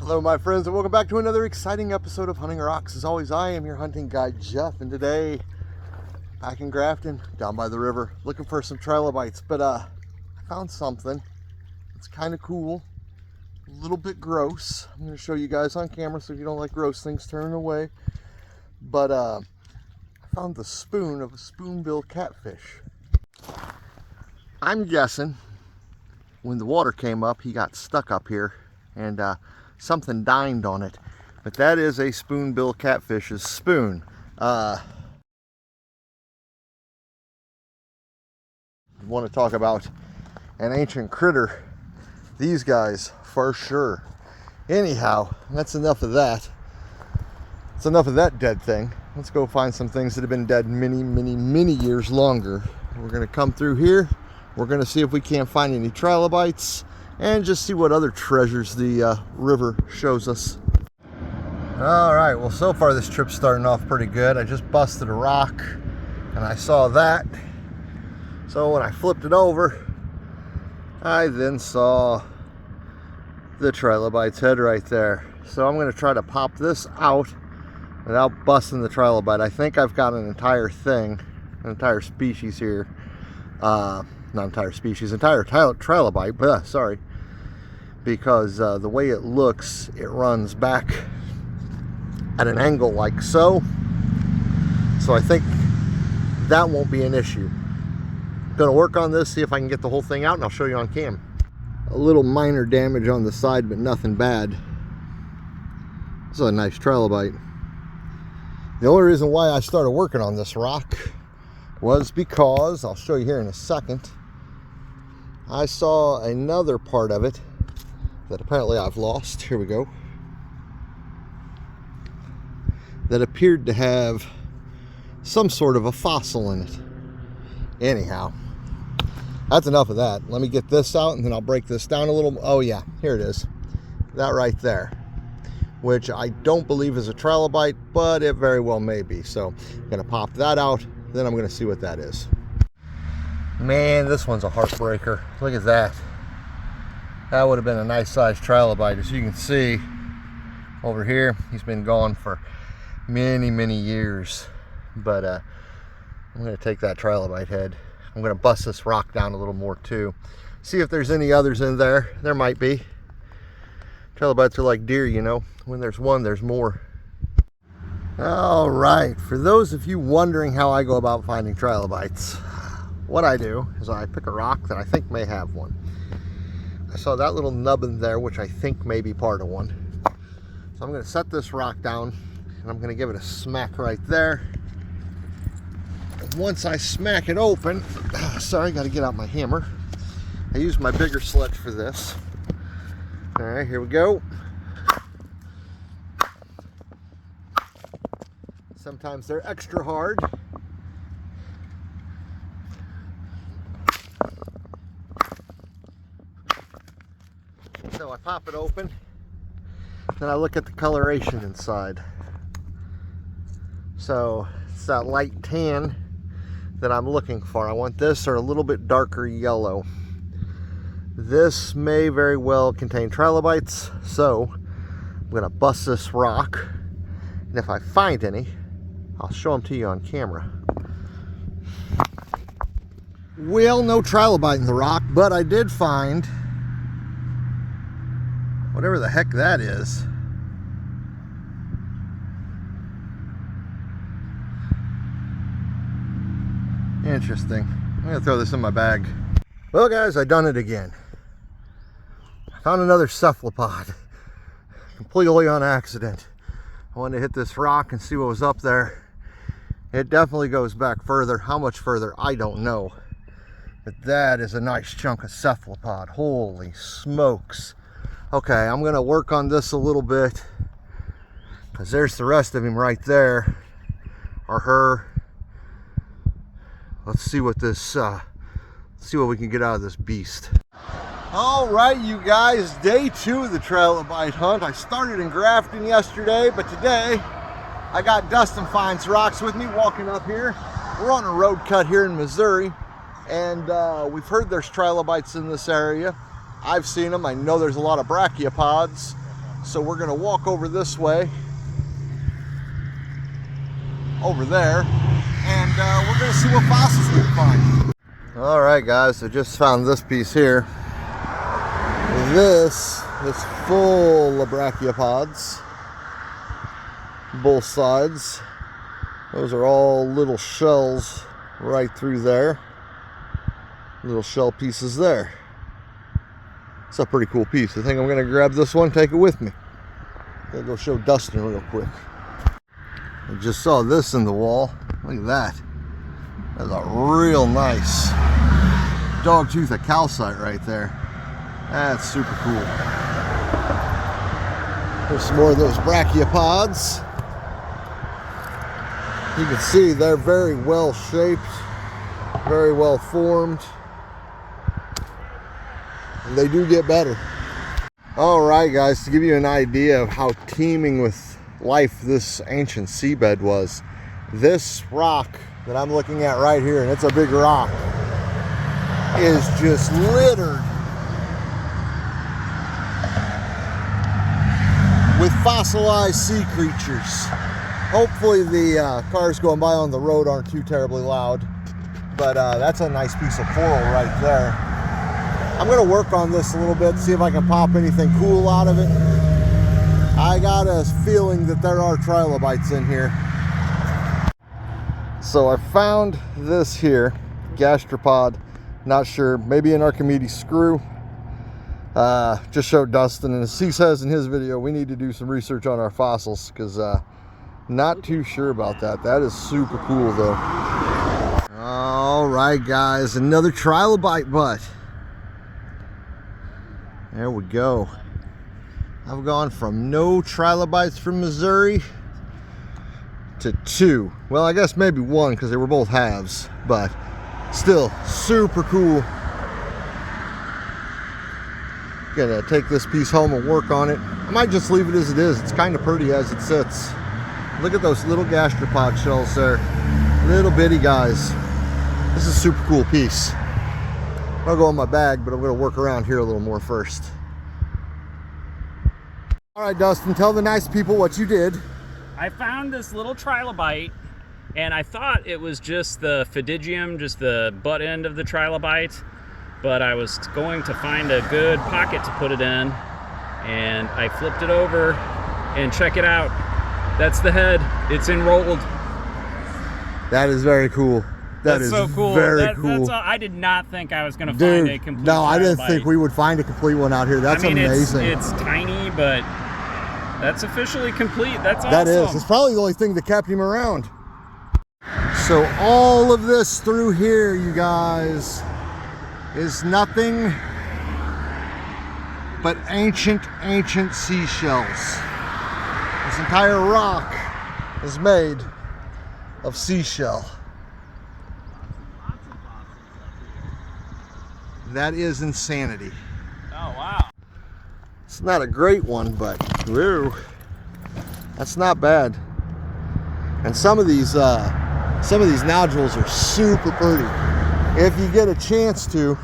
Hello my friends, and welcome back to another exciting episode of Hunting Rocks. As always, I am your hunting guide Jeff, and today back in Grafton down by the river looking for some trilobites. But I found something. It's kind of cool, a little bit gross. I'm going to show you guys on camera, so if you don't like gross things, turn away. But I found the spoon of a spoonbill catfish. I'm guessing when the water came up, he got stuck up here and something dined on it, but that is a spoonbill catfish's spoon. You want to talk about an ancient critter, these guys for sure. Anyhow, that's enough of that. It's enough of that dead thing. Let's go find some things that have been dead many years longer. We're going to come through here. We're going to see if we can't find any trilobites and just see what other treasures the river shows us. All right, well, so far this trip's starting off pretty good. I just busted a rock and I saw that. So when I flipped it over, I then saw the trilobite's head right there. So I'm going to try to pop this out without busting the trilobite. I think I've got an entire thing, an entire species here. Not entire species, entire trilobite, but sorry, because the way it looks, it runs back at an angle like so. So I think that won't be an issue. Gonna work on this, see if I can get the whole thing out, and I'll show you on cam. A little minor damage on the side, but nothing bad. This is a nice trilobite. The only reason why I started working on this rock was because, I'll show you here in a second, I saw another part of it that apparently I've lost. Here we go. That appeared to have some sort of a fossil in it. Anyhow, that's enough of that. Let me get this out and then I'll break this down a little. Oh yeah, here it is. That right there, which I don't believe is a trilobite, but it very well may be. So I'm gonna pop that out, then I'm gonna see what that is. Man, this one's a heartbreaker. Look at that. That would have been a nice sized trilobite. As you can see over here, he's been gone for many years. But I'm going to take that trilobite head. I'm going to bust this rock down a little more too. See if there's any others in there. There might be. Trilobites are like deer, you know. When there's one, there's more. All right. For those of you wondering how I go about finding trilobites, what I do is I pick a rock that I think may have one. I saw that little nubbin there, which I think may be part of one. So I'm going to set this rock down and I'm going to give it a smack right there. And once I smack it open, sorry, got to get out my hammer. I use my bigger sledge for this. All right, here we go. Sometimes they're extra hard. So I pop it open, then I look at the coloration inside. So it's that light tan that I'm looking for. I want this or a little bit darker yellow. This may very well contain trilobites, so I'm gonna bust this rock, and if I find any, I'll show them to you on camera. Well, no trilobite in the rock, but I did find whatever the heck that is. Interesting. I'm gonna throw this in my bag. Well guys, I done it again. I found another cephalopod. Completely on accident. I wanted to hit this rock and see what was up there. It definitely goes back further. How much further, I don't know. But that is a nice chunk of cephalopod. Holy smokes. Okay, I'm gonna work on this a little bit because there's the rest of him right there, or her. Let's see what this, see what we can get out of this beast. All right, you guys, day 2 of the trilobite hunt. I started in Grafton yesterday, but today I got Dustin Finds Rocks with me walking up here. We're on a road cut here in Missouri, and we've heard there's trilobites in this area. I've seen them. I know there's a lot of brachiopods, So we're gonna walk over this way, over there, and we're gonna see what fossils we can find. All right, guys, I just found this piece here. This is full of brachiopods, both sides. Those are all little shells right through there. Little shell pieces there. It's a pretty cool piece. I think I'm gonna grab this one, take it with me. Gotta go show Dustin real quick. I just saw this in the wall. Look at that. That's a real nice dog tooth of calcite right there. That's super cool. There's some more of those brachiopods. You can see they're very well shaped, very well formed. And they do get better. All right, guys, to give you an idea of how teeming with life this ancient seabed was, this rock that I'm looking at right here, and it's a big rock, is just littered with fossilized sea creatures. Hopefully the cars going by on the road aren't too terribly loud, but that's a nice piece of coral right there. I'm gonna work on this a little bit, see if I can pop anything cool out of it. I got a feeling that there are trilobites in here. So I found this here, gastropod, not sure, maybe an Archimedes screw. Just showed Dustin, and as he says in his video, we need to do some research on our fossils, because not too sure about that. That is super cool though. All right, guys, another trilobite butt. There we go. I've gone from no trilobites from Missouri to 2. Well, I guess maybe 1 because they were both halves, but still super cool. Gonna take this piece home and work on it. I might just leave it as it is. It's kind of pretty as it sits. Look at those little gastropod shells there. Little bitty guys. This is a super cool piece. I'll go in my bag, but I'm gonna work around here a little more first. All right, Dustin, tell the nice people what you did. I found this little trilobite, and I thought it was just the pharygium, just the butt end of the trilobite, but I was going to find a good pocket to put it in, and I flipped it over, and check it out. That's the head. It's enrolled. That is very cool. That's so cool. Very cool. That's I did not think I was going to find a complete no, I didn't trilobite. think we would find a complete one out here. That's amazing. It's tiny, but that's officially complete. That's awesome. That is. It's probably the only thing that kept him around. So all of this through here, you guys, is nothing but ancient seashells. This entire rock is made of seashell. That is insanity. Oh, wow. It's not a great one, but whoa, that's not bad. And some of these nodules are super pretty. If you get a chance to,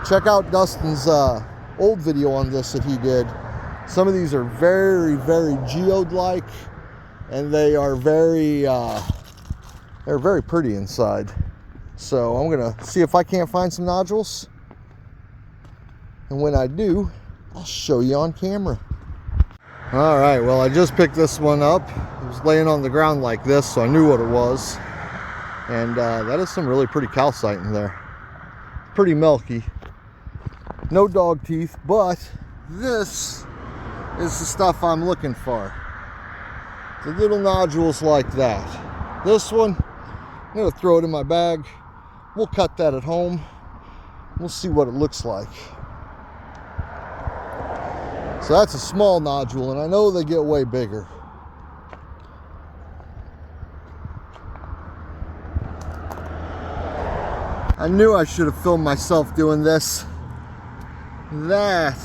check out Dustin's old video on this that he did. Some of these are very, very geode-like, and they are they're very pretty inside. So I'm gonna see if I can't find some nodules. And when I do, I'll show you on camera. All right, well, I just picked this one up. It was laying on the ground like this, so I knew what it was. And that is some really pretty calcite in there. Pretty milky. No dog teeth, but this is the stuff I'm looking for. The little nodules like that. This one, I'm gonna throw it in my bag. We'll cut that at home. We'll see what it looks like. So that's a small nodule, and I know they get way bigger. I knew I should have filmed myself doing this. That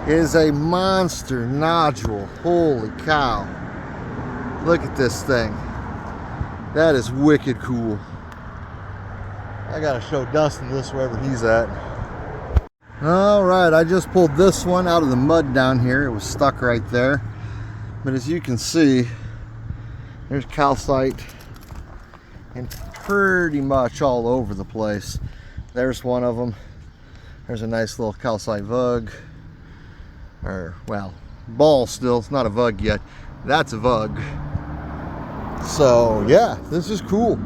is a monster nodule. Holy cow. Look at this thing. That is wicked cool. I gotta show Dustin this wherever he's at. All right, I just pulled this one out of the mud down here. It was stuck right there. But as you can see, there's calcite and pretty much all over the place. There's one of them. There's a nice little calcite vug. Or, well, ball still. It's not a vug yet. That's a vug. So, yeah, this is cool.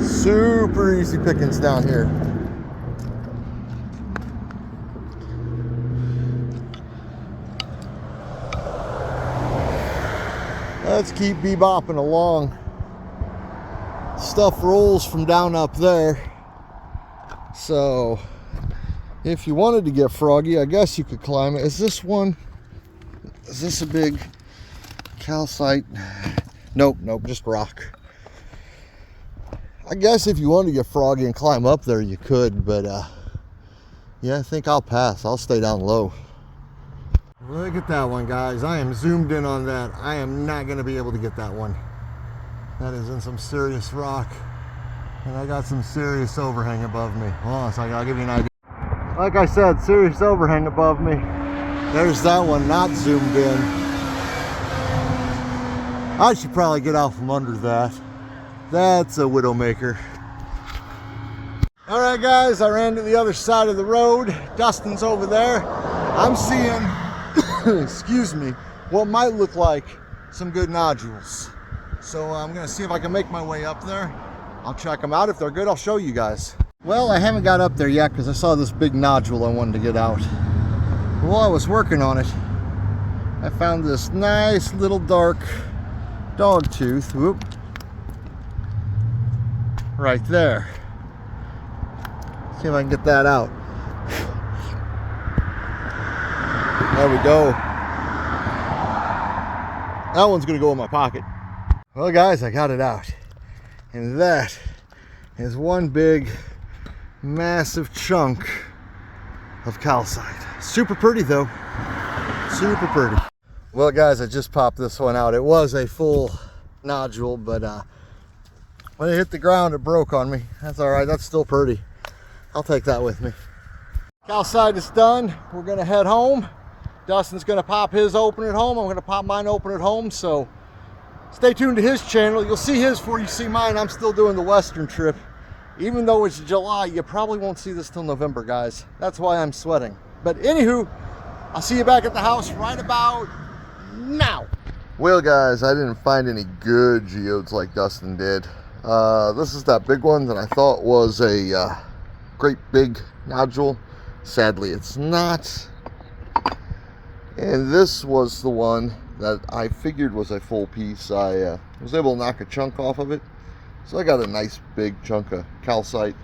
Super easy pickings down here. Let's keep bebopping along. Stuff rolls from down up there. So, if you wanted to get froggy, I guess you could climb it. Is this one? Is this a big calcite? Nope, just rock. I guess if you wanted to get froggy and climb up there, you could, but yeah, I think I'll pass. I'll stay down low. Look at that one, guys. I am zoomed in on that. I am not going to be able to get that one. That is in some serious rock. And I got some serious overhang above me. Oh, so I'll give you an idea. Like I said, serious overhang above me. There's that one not zoomed in. I should probably get out from under that. That's a widowmaker. All right, guys, I ran to the other side of the road. Dustin's over there. I'm seeing, excuse me, what might look like some good nodules. So I'm gonna see if I can make my way up there. I'll check them out. If they're good, I'll show you guys. Well, I haven't got up there yet because I saw this big nodule I wanted to get out. While I was working on it, I found this nice little dark dog tooth. Whoop. Right there. See if I can get that out. There we go. That one's gonna go in my pocket. Well, guys, I got it out. And that is one big, massive chunk of calcite. Super pretty though. Super pretty. Well, guys, I just popped this one out. It was a full nodule, but when it hit the ground, it broke on me. That's all right. That's still pretty. I'll take that with me. Calcite is done. We're gonna head home. Dustin's gonna pop his open at home. I'm gonna pop mine open at home. So stay tuned to his channel. You'll see his before you see mine. I'm still doing the Western trip. Even though it's July, you probably won't see this till November, guys. That's why I'm sweating. But anywho, I'll see you back at the house right about now. Well, guys, I didn't find any good geodes like Dustin did. This is that big one that I thought was a great big nodule. Sadly, it's not. And this was the one that I figured was a full piece. I was able to knock a chunk off of it. So I got a nice big chunk of calcite.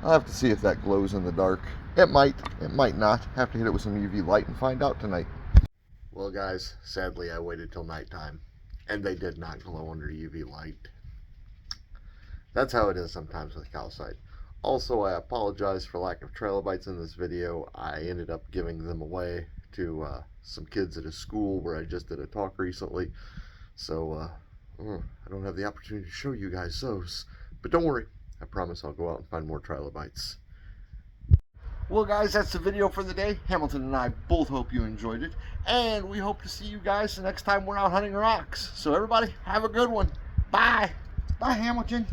I'll have to see if that glows in the dark. It might not. Have to hit it with some UV light and find out tonight. Well, guys, sadly I waited till nighttime, and they did not glow under UV light. That's how it is sometimes with calcite. Also, I apologize for lack of trilobites in this video. I ended up giving them away to some kids at a school where I just did a talk recently. So I don't have the opportunity to show you guys those. But don't worry, I promise I'll go out and find more trilobites. Well, guys, that's the video for the day. Hamilton and I both hope you enjoyed it. And we hope to see you guys the next time we're out hunting rocks. So everybody, have a good one. Bye. Bye, Hamilton.